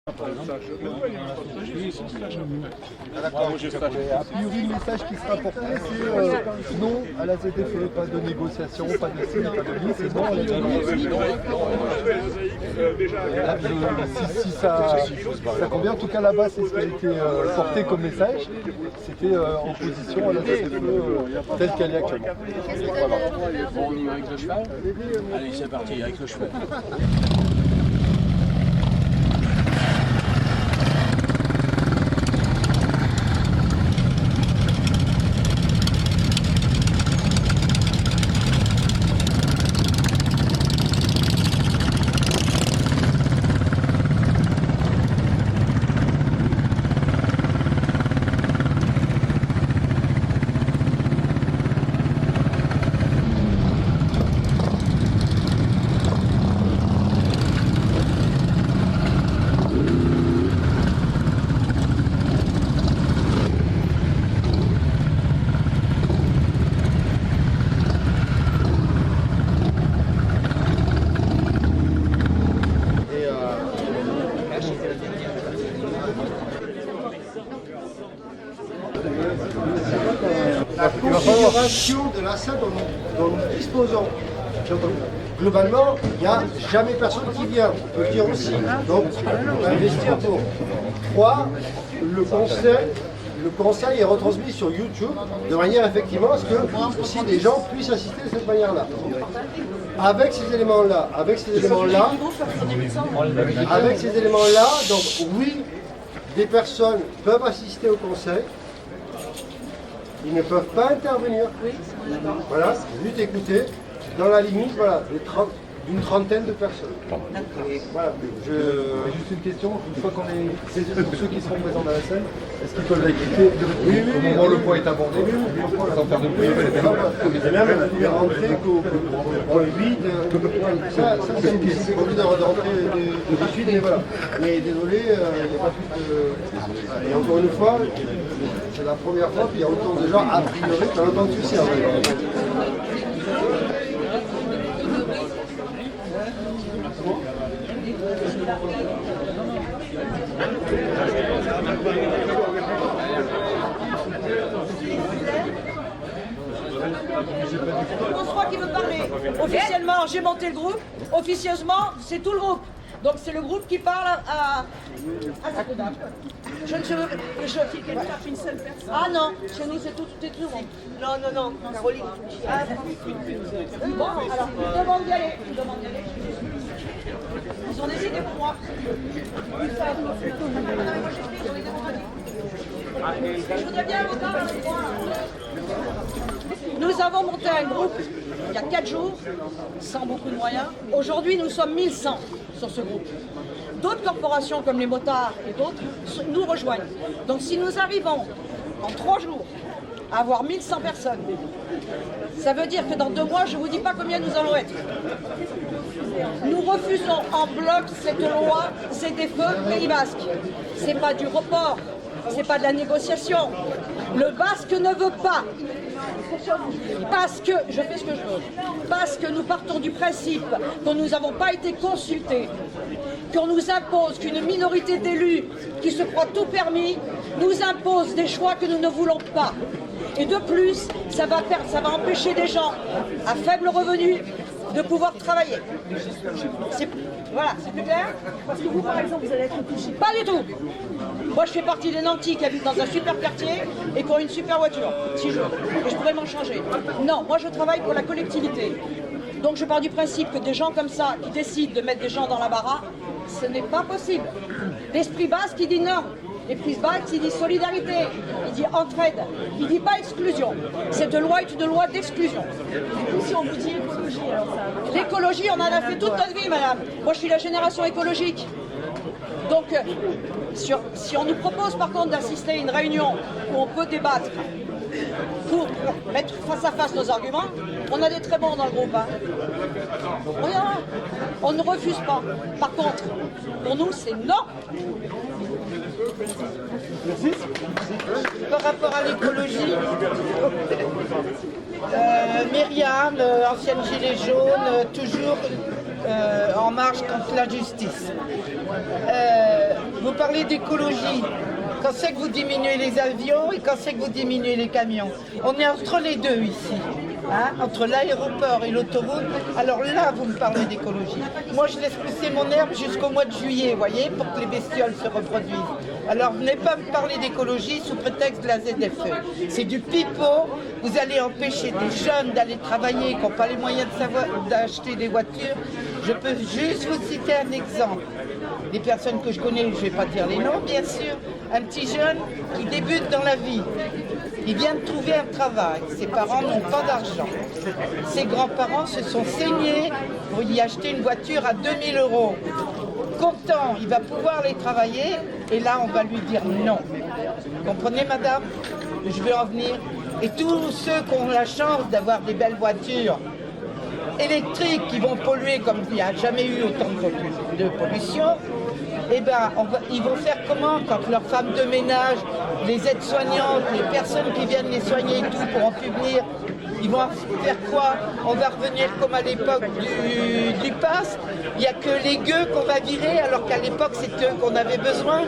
A priori, le message qui sera porté, c'est non à la ZFE, pas de négociation, pas de signe, pas de lit, c'est non à la ZFE. Si ça convient, en tout cas là-bas, c'est ce qui a été porté comme message, c'était en position à la ZFE telle qu'elle est actuellement. Voilà. Bon, on y va avec le cheval. Allez, c'est parti, avec le cheval. La configuration de la salle dont nous disposons. Globalement, il n'y a jamais personne qui vient, on peut le dire aussi. Donc, on va investir pour. 3, le conseil est retransmis sur YouTube de manière effectivement à ce que aussi des gens puissent assister de cette manière-là. Avec ces éléments-là, donc oui, des personnes peuvent assister au conseil. Ils ne peuvent pas intervenir. Voilà, juste écouter, dans la limite d'une trentaine de personnes. Et voilà, Juste une question, une fois qu'on est saisi pour ceux qui seront présents dans la scène, est-ce qu'ils peuvent l'écouter au moment où le point est abordé sans faire de bruit? Et même lui rentrer qu'au vide, ça c'est difficile de rentrer de suite, mais voilà. Mais désolé, il n'y a pas plus de... Et encore une fois, c'est la première fois qu'il y a autant de gens, a priori, qui ont autant de succès. François qui veut parler. Officiellement, j'ai monté le groupe. Officieusement, c'est tout le groupe. Donc c'est le groupe qui parle à cette dame. Je ne veux... une seule personne. Ah non, chez nous c'est tout le monde. Non, Caroline. Ah, bon, alors, ils demandent d'y aller. Ils ont décidé pour moi. Je voudrais bien voter avec moi. Nous avons monté un groupe il y a 4 jours, sans beaucoup de moyens. Aujourd'hui, nous sommes 1100 sur ce groupe. D'autres corporations comme les motards et d'autres nous rejoignent. Donc si nous arrivons en 3 jours à avoir 1100 personnes, ça veut dire que dans 2 mois, je ne vous dis pas combien nous allons être. Nous refusons en bloc cette loi ZFE Pays Basque. Ce n'est pas du report, ce n'est pas de la négociation. Le Basque ne veut pas. Parce que, je fais ce que je veux, parce que nous partons du principe que nous n'avons pas été consultés, qu'on nous impose, qu'une minorité d'élus qui se croient tout permis, nous impose des choix que nous ne voulons pas. Et de plus, ça va empêcher des gens à faible revenu de pouvoir travailler. Voilà, c'est plus clair? Parce que vous, par exemple, vous allez être touché. Pas du tout. Moi, je fais partie des nantis qui habitent dans un super quartier et qui ont une super voiture, si je veux. Et je pourrais m'en changer. Non, moi, je travaille pour la collectivité. Donc, je pars du principe que des gens comme ça, qui décident de mettre des gens dans la baraque, ce n'est pas possible. L'esprit basque, il dit non. L'esprit basque, il dit solidarité, il dit entraide, il ne dit pas exclusion. Cette loi est une loi d'exclusion. Si on vous dit écologie, alors ça... L'écologie, on en a fait toute notre vie, madame. Moi, je suis la génération écologique. Donc, si on nous propose par contre d'assister à une réunion où on peut débattre pour mettre face à face nos arguments, on a des très bons dans le groupe. Hein. On ne refuse pas. Par contre, pour nous, c'est non. Par rapport à l'écologie, Myriam, ancienne gilet jaune, toujours En Marche contre l'injustice. Vous parlez d'écologie. Quand c'est que vous diminuez les avions et quand c'est que vous diminuez les camions? On est entre les deux ici. Hein, entre l'aéroport et l'autoroute, alors là vous me parlez d'écologie. Moi je laisse pousser mon herbe jusqu'au mois de juillet, vous voyez, pour que les bestioles se reproduisent. Alors venez pas me parler d'écologie sous prétexte de la ZFE. C'est du pipeau, vous allez empêcher des jeunes d'aller travailler, qui n'ont pas les moyens d'acheter des voitures. Je peux juste vous citer un exemple. Des personnes que je connais, je ne vais pas dire les noms bien sûr, un petit jeune qui débute dans la vie. Il vient de trouver un travail, ses parents n'ont pas d'argent. Ses grands-parents se sont saignés pour y acheter une voiture à 2000 €. Content, il va pouvoir aller travailler et là on va lui dire non. Comprenez madame? Je vais en venir. Et tous ceux qui ont la chance d'avoir des belles voitures électriques qui vont polluer comme il n'y a jamais eu autant de pollution, eh ben, ils vont faire comment quand leurs femmes de ménage, les aides-soignantes, les personnes qui viennent les soigner et tout pourront plus venir? Ils vont faire quoi? On va revenir comme à l'époque du pass. Il n'y a que les gueux qu'on va virer alors qu'à l'époque c'était eux qu'on avait besoin.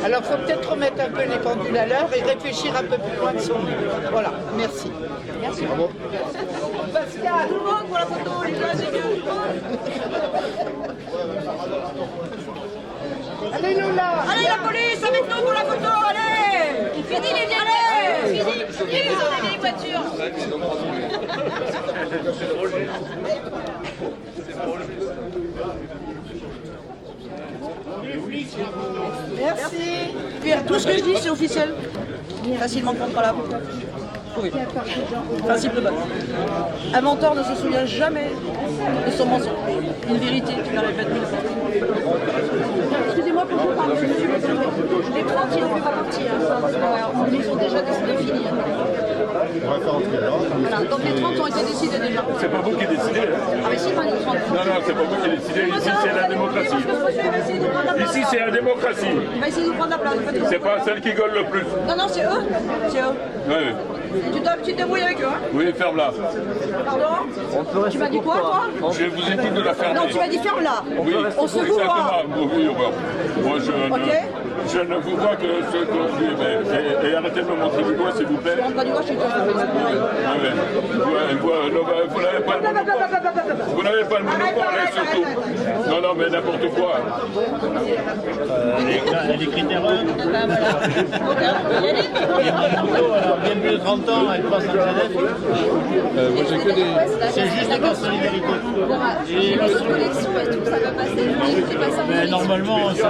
Alors il faut peut-être remettre un peu les pendules à l'heure et réfléchir un peu plus loin que son nez. Voilà, merci. Merci. Bravo. Pascal, tout le monde pour la photo, les gars, c'est mieux. Allez Lola! Allez la police, avec nous pour la photo, allez! Fini les vieilles voitures! Fini les vieilles voitures! Merci. Puis tout ce que je dis, c'est officiel. Facilement contrôlable. Oui. Principe de base. Un menteur ne se souvient jamais de son mensonge. Une vérité, tu la répètes mille fois. Excusez-moi pour vous parler. Les 30, ils ne font pas partie. Ils sont déjà décidés, finis. On va faire entrer là. Voilà, donc les 30 ont été décidés déjà. C'est pas vous qui décidez. Ah mais si, pas les 30. Non, non, c'est pas vous qui décidez. Ici, c'est la démocratie. Ici, c'est la démocratie. Il va essayer de prendre la place. C'est pas celle qui gueule le plus. Non, non, c'est eux. C'est eux. Oui, Tu te débrouilles avec eux, hein? oui, ferme-la. Pardon? Tu m'as dit quoi, toi? Je vous ai dit de la fermer. Non, tu m'as dit ferme-la. Oui, On se voit. exactement. Oui, moi, Ok. je ne vous vois que ce que je dis. Et arrêtez de me montrer du doigt, s'il vous plaît. On va du doigt, je suis Vous n'avez pas le monopole. Vous n'avez pas le monopole, et surtout. Non, non, mais n'importe quoi. Les critères 1, Ok, on peut y aller. alors bien plus de 30 ans, elle passe en ZF. Moi j'ai que des. C'est juste la carte solidarité. Et la collection et tout, ça va passer. C'est pas ça. Mais normalement, c'est à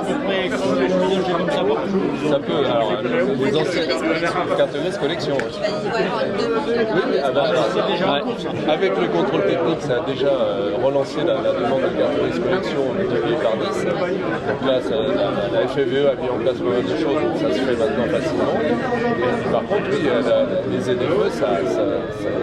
peu près comme le millage comme ça partout. Ça peut. Alors, les anciennes cartes grise collection. Il va y avoir une demande de Oui, avec le contrôle technique, ça a déjà relancé la demande de carte grise collection multipliée par 10. Donc là, la FFVE a mis en place pas mal de choses, donc ça se fait maintenant facilement. Et puis, par contre, oui, les ZFE, ça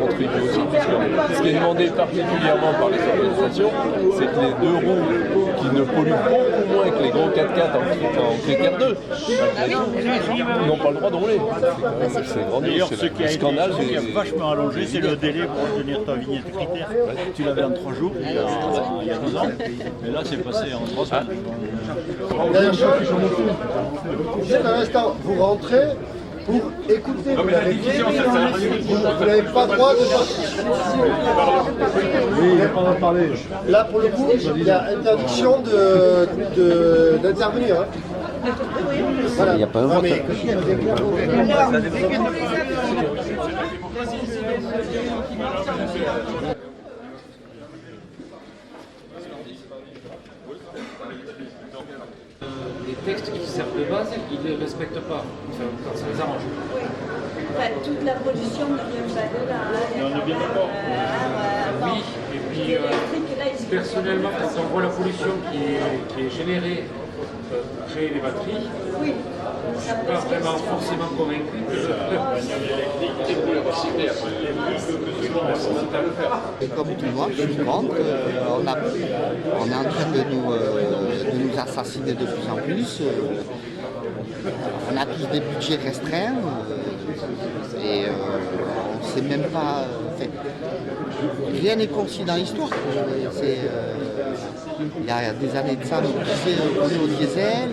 contribue aussi, puisque ce qui est demandé particulièrement par les organisations, c'est que les deux roues qui ne polluent beaucoup moins que les gros 4x4 en critère 2, ils n'ont pas le droit de rouler. C'est grandiose. D'ailleurs, ce qui a scandale, vachement allongé, c'est le délai pour obtenir ta vignette critère. Tu l'avais en 3 jours, il y a 2 ans, mais là, c'est passé en 3 semaines. D'ailleurs, juste un instant, vous rentrez pour écouter. Vous n'avez pas le droit de sortir. oui, il n'y a pas de parler. Là, pour le coup, il y a interdiction d'intervenir. Hein. Voilà. Il n'y a pas de Les textes qui servent de base, ils ne les respectent pas quand ça les arrange. Enfin, toute la pollution ne vient pas de là. On est bien d'accord. Oui, et puis personnellement, quand on voit la pollution qui est générée pour créer les batteries, je ne suis pas vraiment forcément convaincu que Et comme tu vois, je suis rentre, on est en train de nous assassiner de plus en plus. On a tous des budgets restreints et c'est même pas... rien n'est concis dans l'histoire. Il y a des années de ça, on disait rouler au diesel,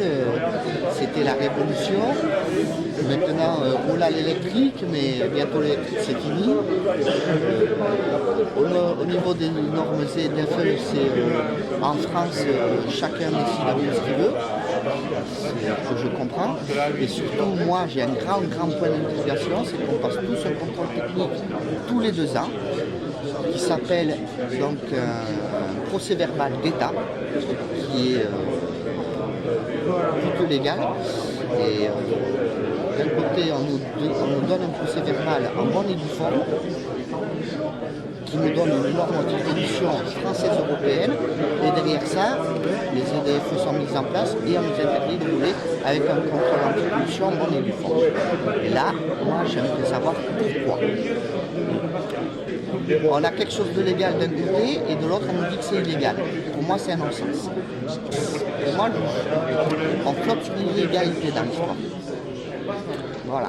c'était la révolution. Maintenant, voilà l'électrique, mais bientôt l'électrique c'est fini. Au niveau des normes ZFE, c'est en France, chacun décide un peu ce qu'il veut. C'est que je comprends. Et surtout, moi, j'ai un grand point d'interrogation, c'est qu'on passe tous un contrôle technique tous les 2 ans, qui s'appelle donc un procès verbal d'État, qui est plutôt légal. Et d'un côté, on nous donne un procès verbal en bonne et due forme, qui nous donne une norme d'édition française européenne, et derrière ça, les EDF sont mis en place et on nous interdit de rouler avec un contrôle anti-pollution en bonne et due forme. Et là, moi, j'aimerais savoir pourquoi. On a quelque chose de légal d'un côté et de l'autre, on nous dit que c'est illégal. Pour moi, c'est un non-sens. Pour moi, on flotte sur l'illégalité dans l'histoire. Voilà.